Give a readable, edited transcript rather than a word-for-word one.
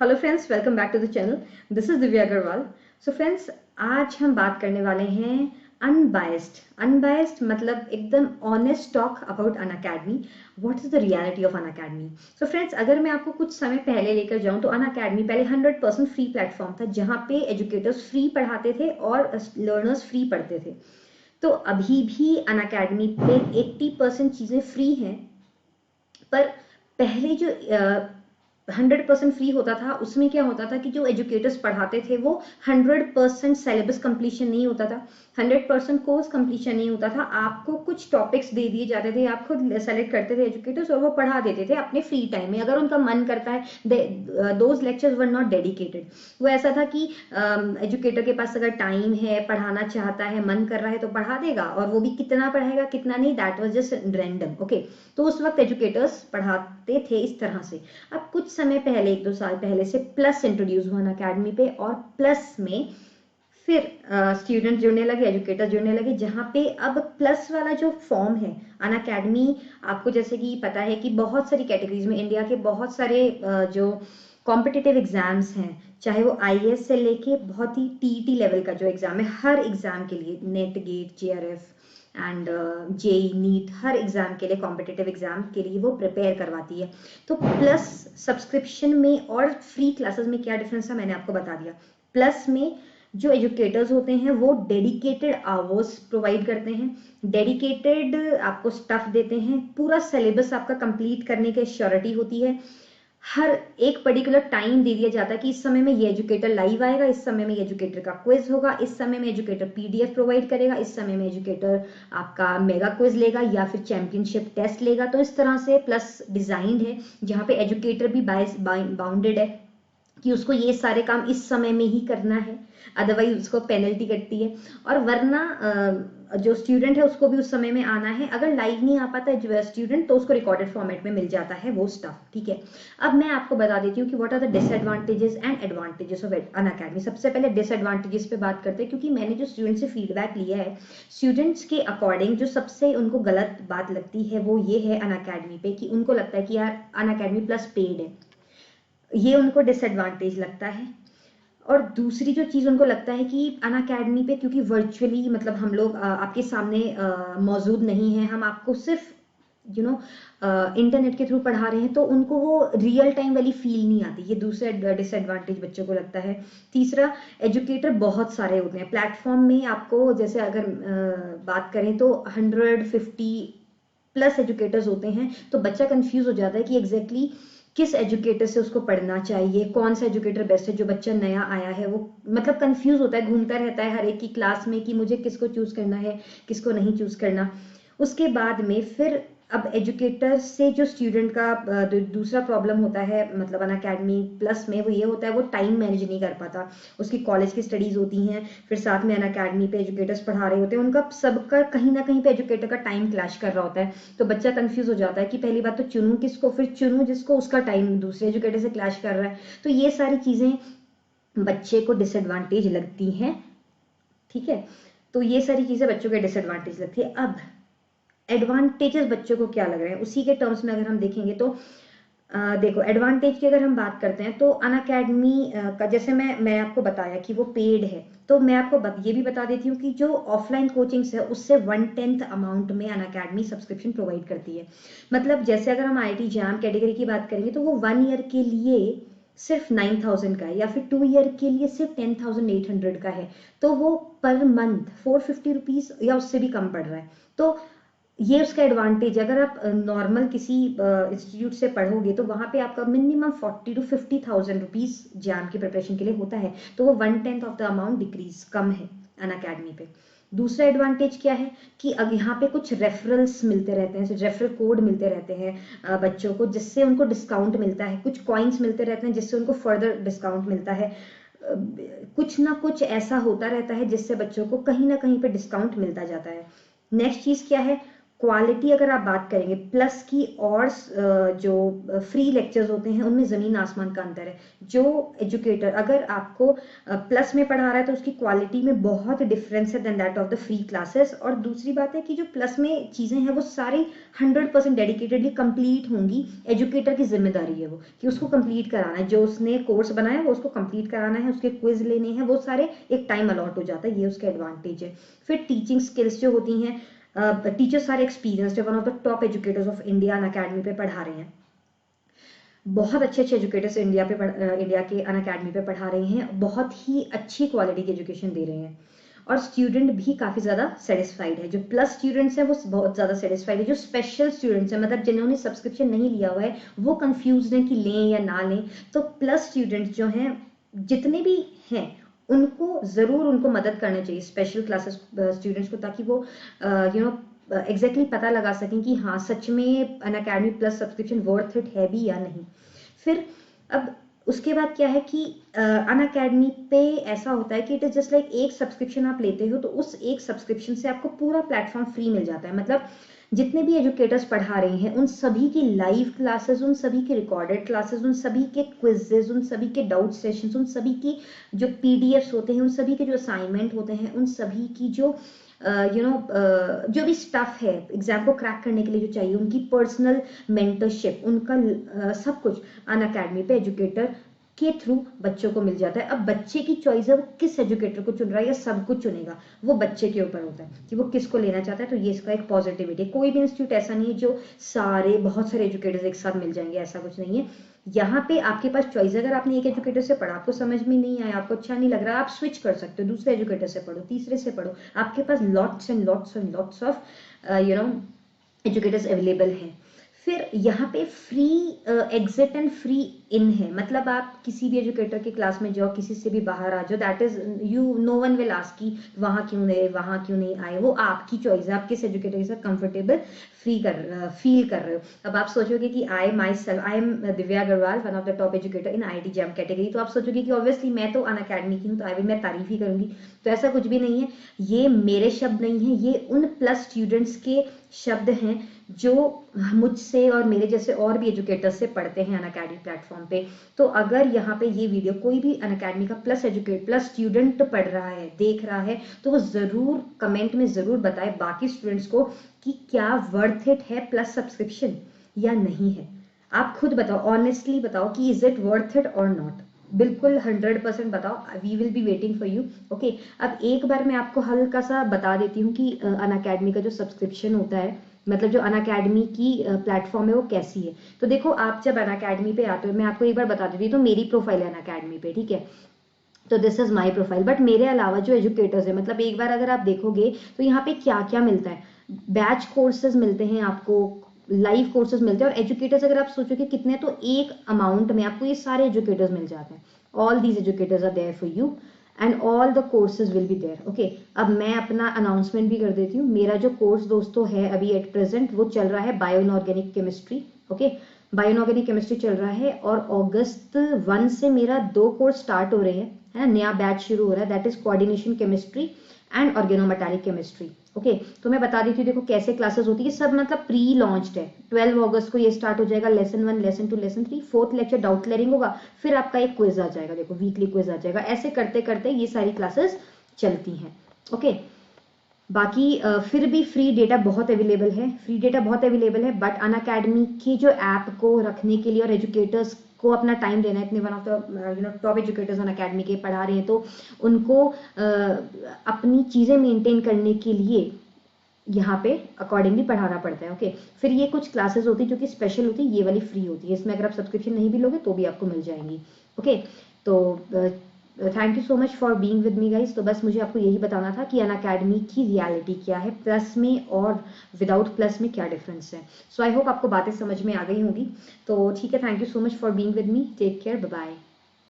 Hello friends, welcome back to the channel. This is Divya Agarwal. So friends, आज हम बात करने वाले हैं अनबायस्ड मतलब एकदम honest talk about Unacademy. What is the reality of Unacademy. So friends, अगर मैं आपको कुछ समय पहले लेकर जाऊं तो अनअकैडमी पहले 100% फ्री प्लेटफॉर्म था, जहां पे एजुकेटर्स फ्री पढ़ाते थे और लर्नर्स फ्री पढ़ते थे। तो अभी भी अनअकैडमी पे 80% चीज़ें फ्री हैं, पर पहले जो 100% फ्री होता था उसमें क्या होता था कि जो एजुकेटर्स पढ़ाते थे वो 100% सिलेबस कंप्लीशन नहीं होता था, 100% कोर्स कंप्लीशन नहीं होता था। आपको कुछ टॉपिक्स दे दिए जाते थे, आप खुद सेलेक्ट करते थे एजुकेटर्स और वो पढ़ा देते थे अपने फ्री टाइम में, अगर उनका मन करता है। Those lectures were not dedicated. वो ऐसा था कि एजुकेटर के पास अगर टाइम है, पढ़ाना चाहता है, मन कर रहा है तो पढ़ा देगा, और वो भी कितना पढ़ाएगा कितना नहीं, that was just random. Okay, तो उस वक्त एजुकेटर्स पढ़ाते थे इस तरह से। अब कुछ समय पहले, 1-2 साल पहले से प्लस इंट्रोड्यूस हुआ अकेडमी पे, और प्लस में फिर स्टूडेंट जुड़ने लगे, एजुकेटर जुड़ने लगे, जहाँ पे अब प्लस वाला जो फॉर्म है अनअकैडमी, आपको जैसे कि पता है कि बहुत सारी कैटेगरीज में इंडिया के बहुत सारे जो कॉम्पिटिटिव एग्जाम्स हैं, चाहे वो आईएएस से लेके बहुत ही टीईटी लेवल का जो एग्जाम है, हर एग्जाम के लिए NET, GATE, JRF and JE, NEET, हर एग्जाम के लिए, कॉम्पिटिटिव एग्जाम के लिए वो प्रिपेयर करवाती है। तो प्लस सब्सक्रिप्शन में और फ्री क्लासेस में क्या डिफरेंस है मैंने आपको बता दिया। प्लस में जो एजुकेटर्स होते हैं वो डेडिकेटेड आवर्स प्रोवाइड करते हैं, डेडिकेटेड आपको स्टफ देते हैं, पूरा सिलेबस आपका कंप्लीट करने की श्योरिटी होती है। हर एक पर्टिकुलर टाइम दे दिया जाता है कि इस समय में ये एजुकेटर लाइव आएगा, इस समय में ये एजुकेटर का क्विज होगा, इस समय में एजुकेटर पीडीएफ प्रोवाइड करेगा, इस समय में एजुकेटर आपका मेगा क्विज लेगा या फिर चैंपियनशिप टेस्ट लेगा। तो इस तरह से प्लस डिजाइंड है, जहाँ पे एजुकेटर भी बाउंडेड है कि उसको ये सारे काम इस समय में ही करना है, अदरवाइज उसको पेनल्टी कटती है। और वरना जो स्टूडेंट है उसको भी उस समय में आना है, अगर लाइव नहीं आ पाता है स्टूडेंट तो उसको रिकॉर्डेड फॉर्मेट में मिल जाता है वो स्टफ। ठीक है, अब मैं आपको बता देती हूँ कि what are the disadvantages and advantages of Unacademy. सबसे पहले डिसएडवांटेजेस पे बात करते हैं, क्योंकि मैंने जो स्टूडेंट से फीडबैक लिया है, स्टूडेंट्स के अकॉर्डिंग जो सबसे उनको गलत बात लगती है वो ये है अनअकैडमी पे, कि उनको लगता है कि यार अनअकैडमी प्लस पेड है, ये उनको डिसएडवांटेज लगता है। और दूसरी जो चीज़ उनको लगता है कि अनअकैडमी पे, क्योंकि वर्चुअली मतलब हम लोग आपके सामने मौजूद नहीं है, हम आपको सिर्फ इंटरनेट के थ्रू पढ़ा रहे हैं, तो उनको वो रियल टाइम वाली फील नहीं आती। ये दूसरा डिसएडवांटेज बच्चों को लगता है। तीसरा, एजुकेटर बहुत सारे होते हैं प्लेटफॉर्म में। आपको जैसे अगर बात करें तो 150 प्लस एजुकेटर्स होते हैं, तो बच्चा कंफ्यूज हो जाता है कि एग्जैक्टली किस एजुकेटर से उसको पढ़ना चाहिए, कौन सा एजुकेटर बेस्ट है। जो बच्चा नया आया है वो मतलब कंफ्यूज होता है, घूमता रहता है हर एक की क्लास में कि मुझे किसको चूज करना है, किसको नहीं चूज करना। उसके बाद में फिर अब एजुकेटर से जो स्टूडेंट का दूसरा प्रॉब्लम होता है मतलब अनअकैडमी प्लस में, वो ये होता है वो टाइम मैनेज नहीं कर पाता। उसकी कॉलेज की स्टडीज होती हैं, फिर साथ में अनअकैडमी पे एजुकेटर्स पढ़ा रहे होते हैं, उनका सबका कहीं ना कहीं पे एजुकेटर का टाइम क्लैश कर रहा होता है। तो बच्चा कंफ्यूज हो जाता है कि पहली बात तो चुनूं किसको, फिर चुनूं जिसको उसका टाइम दूसरे एजुकेटर से क्लैश कर रहा है। तो ये सारी चीजें बच्चे को डिसएडवांटेज लगती हैं। ठीक है, तो ये सारी चीजें बच्चों के डिसएडवांटेज लगती है। अब एडवांटेजेस बच्चों को क्या लग रहे हैं उसी के टर्म्स में अगर हम देखेंगे तो देखो, एडवांटेज की अगर हम बात करते हैं तो अनअकैडमी का, जैसे मैं आपको बताया कि वो पेड है, तो मैं आपको ये भी बता देती हूँ कि जो ऑफलाइन कोचिंग्स है उससे 1/10 अमाउंट में अनअकैडमी सब्सक्रिप्शन प्रोवाइड करती है। मतलब जैसे अगर हम आईआईटी जैम कैटेगरी की बात करेंगे तो वो 1 ईयर के लिए सिर्फ 9,000 का है, या फिर 2 ईयर के लिए सिर्फ 10,800 का है। तो वो पर मंथ 450 रुपीज या उससे भी कम पड़ रहा है। तो ये उसका एडवांटेज है। अगर आप नॉर्मल किसी इंस्टीट्यूट से पढ़ोगे तो वहां पे आपका मिनिमम 40 to 50,000 रुपीज जैम की प्रिपरेशन के लिए होता है, तो वो 1/10 ऑफ द अमाउंट डिक्रीज कम है अनअकैडमी पे। दूसरा एडवांटेज क्या है कि अब यहाँ पे कुछ रेफरल्स मिलते रहते हैं, रेफरल कोड मिलते रहते हैं बच्चों को, जिससे उनको डिस्काउंट मिलता है, कुछ कॉइन्स मिलते रहते हैं जिससे उनको फर्दर डिस्काउंट मिलता है। कुछ ना कुछ ऐसा होता रहता है जिससे बच्चों को कहीं ना कहीं पे डिस्काउंट मिलता जाता है। नेक्स्ट चीज क्या है, क्वालिटी अगर आप बात करेंगे प्लस की और जो फ्री लेक्चर्स होते हैं उनमें ज़मीन आसमान का अंतर है। जो एजुकेटर अगर आपको प्लस में पढ़ा रहा है तो उसकी क्वालिटी में बहुत डिफरेंस है than that of the free classes. और दूसरी बात है कि जो प्लस में चीज़ें हैं वो सारी 100% डेडिकेटेडली कंप्लीट होंगी। एजुकेटर की जिम्मेदारी है वो कि उसको कंप्लीट कराना है, जो उसने कोर्स बनाया है वो उसको कंप्लीट कराना है, उसके क्विज लेने हैं, वो सारे एक टाइम अलॉट हो जाता है, ये उसका एडवांटेज है। फिर टीचिंग स्किल्स जो होती हैं, टीचर्स सारे एक्सपीरियंस्ड है, one of the top educators of India Unacademy पे पढ़ा रहे हैं। बहुत अच्छे अच्छे एजुकेटर्स इंडिया के अनअकैडमी पे पढ़ा रहे हैं, बहुत ही अच्छी क्वालिटी की एजुकेशन दे रहे हैं और स्टूडेंट भी काफ़ी ज़्यादा सेटिस्फाइड है। जो प्लस स्टूडेंट्स हैं वो बहुत ज़्यादा सेटिस्फाइड है। जो स्पेशल स्टूडेंट्स हैं मतलब जिन्होंने सब्सक्रिप्शन नहीं लिया हुआ है वो कंफ्यूज हैं कि लें या ना लें। तो प्लस स्टूडेंट्स जो हैं जितने भी हैं उनको ज़रूर उनको मदद करना चाहिए स्पेशल क्लासेस स्टूडेंट्स को, ताकि वो एग्जैक्टली पता लगा सकें कि हाँ सच में Unacademy plus subscription worth it है भी या नहीं। फिर अब उसके बाद क्या है कि अनअकैडमी पे ऐसा होता है कि इट इज जस्ट लाइक एक सब्सक्रिप्शन आप लेते हो तो उस एक सब्सक्रिप्शन से आपको पूरा प्लेटफॉर्म फ्री मिल जाता है। मतलब जितने भी एजुकेटर्स पढ़ा रहे हैं उन सभी की लाइव क्लासेस, उन सभी के रिकॉर्डेड क्लासेस, उन सभी के क्विजेज, उन सभी के डाउट सेशंस, उन सभी की जो पीडीएफ्स होते हैं, उन सभी के जो असाइनमेंट होते हैं, उन सभी की जो जो भी स्टफ है एग्जाम को क्रैक करने के लिए जो चाहिए, उनकी पर्सनल मेंटरशिप, उनका सब कुछ अनअकैडमी पे एजुकेटर के थ्रू बच्चों को मिल जाता है। अब बच्चे की चॉइस है वो किस एजुकेटर को चुन रहा है या सब कुछ चुनेगा, वो बच्चे के ऊपर होता है कि वो किसको लेना चाहता है। तो ये इसका एक पॉजिटिविटी है। कोई भी इंस्टीट्यूट ऐसा नहीं है जो बहुत सारे एजुकेटर्स एक साथ मिल जाएंगे, ऐसा कुछ नहीं है। यहाँ पे आपके पास चॉइस है। अगर आपने एक एजुकेटर से पढ़ा, आपको समझ में नहीं आया, आपको अच्छा नहीं लग रहा, आप स्विच कर सकते हो, दूसरे एजुकेटर से पढ़ो, तीसरे से पढ़ो। आपके पास lots and lots and lots of educators available हैं। फिर यहाँ पे free exit and free in है। मतलब आप किसी भी एजुकेटर की क्लास में जाओ, किसी से भी बाहर आ जाओ, that is no one will ask कि वहाँ क्यों नहीं आए, वो आपकी चॉइस है। आप किस एजुकेटर के साथ कंफर्टेबल फील कर रहे हो। अब आप सोचोगे कि I am Divya Agarwal, one of the top educator in IIT JAM category, तो आप सोचोगे कि ऑब्वियसली मैं तो अनअकैडमी की हूँ तो मैं तारीफ ही करूंगी। तो ऐसा कुछ भी नहीं है, ये मेरे शब्द नहीं है, ये उन प्लस स्टूडेंट्स के शब्द हैं जो मुझसे और मेरे जैसे और भी एजुकेटर्स से पढ़ते हैं अनअकैडमी प्लेटफॉर्म पे। तो अगर यहाँ पे ये वीडियो कोई भी अनअकैडमी का प्लस स्टूडेंट पढ़ रहा है, देख रहा है, तो वो जरूर कमेंट में जरूर बताए बाकी स्टूडेंट्स को कि क्या वर्थ इट है प्लस सब्सक्रिप्शन या नहीं है। आप खुद बताओ, ऑनेस्टली बताओ कि इज इट वर्थ इट और नॉट। बिल्कुल 100% बताओ, we will be waiting for you. Okay, अब एक बार मैं आपको हल्का सा बता देती हूँ कि अनअकैडमी का जो सब्सक्रिप्शन होता है, मतलब जो अनअकैडमी की प्लेटफॉर्म है वो कैसी है। तो देखो, आप जब अनअकैडमी पे आते हो, मैं आपको एक बार बता देती हूँ, तो मेरी प्रोफाइल है अनअकैडमी पे, ठीक है। तो this is my profile, but मेरे अलावा जो एजुकेटर्स है, मतलब एक बार अगर आप देखोगे तो यहाँ पे क्या क्या मिलता है। बैच कोर्सेज मिलते हैं आपको, लाइव कोर्सेज मिलते हैं, और एजुकेटर्स अगर आप सोचोगे कितने, तो एक अमाउंट में आपको ये सारे एजुकेटर्स मिल जाते हैं। All these educators are there for you and all the courses will be there. Okay, अब मैं अपना अनाउंसमेंट भी कर देती हूँ। मेरा जो कोर्स दोस्तों है अभी एट प्रेजेंट, वो चल रहा है bio inorganic chemistry. Okay, bio inorganic chemistry चल रहा है और अगस्त 1 से मेरा 2 कोर्स स्टार्ट हो रहे हैं, है ना, नया बैच शुरू हो रहा है, that is coordination chemistry and organometallic chemistry. Okay, तो मैं बता देती हूँ, देखो कैसे क्लासेस होती है, सब मतलब प्री लॉन्च्ड है। 12 अगस्त को ये स्टार्ट हो जाएगा, lesson 1, lesson 2, lesson 3, 4th lecture doubt clearing होगा, फिर आपका एक क्विज आ जाएगा, देखो वीकली क्विज आ जाएगा। ऐसे करते करते ये सारी क्लासेस चलती हैं। ओके, बाकी फिर भी फ्री डेटा बहुत अवेलेबल है, बट अनअकैडमी की जो ऐप को रखने के लिए और एजुकेटर्स को अपना टाइम देना है, इतने one of the top educators Unacademy के पढ़ा रहे हैं, तो उनको अपनी चीज़ें मेंटेन करने के लिए यहाँ पे अकॉर्डिंगली पढ़ाना पड़ता है। ओके, फिर ये कुछ क्लासेस होती है जो कि स्पेशल होती है, ये वाली फ्री होती है, इसमें अगर आप सब्सक्रिप्शन नहीं भी लोगे तो भी आपको मिल जाएंगी। ओके, तो thank you so much for being with me guys. तो बस मुझे आपको यही बताना था कि अनअकैडमी की रियलिटी क्या है, प्लस में और विदाउट प्लस में क्या डिफरेंस है। सो आई होप आपको बातें समझ में आ गई होंगी। तो ठीक है, thank you so much for being with me, take care, bye bye.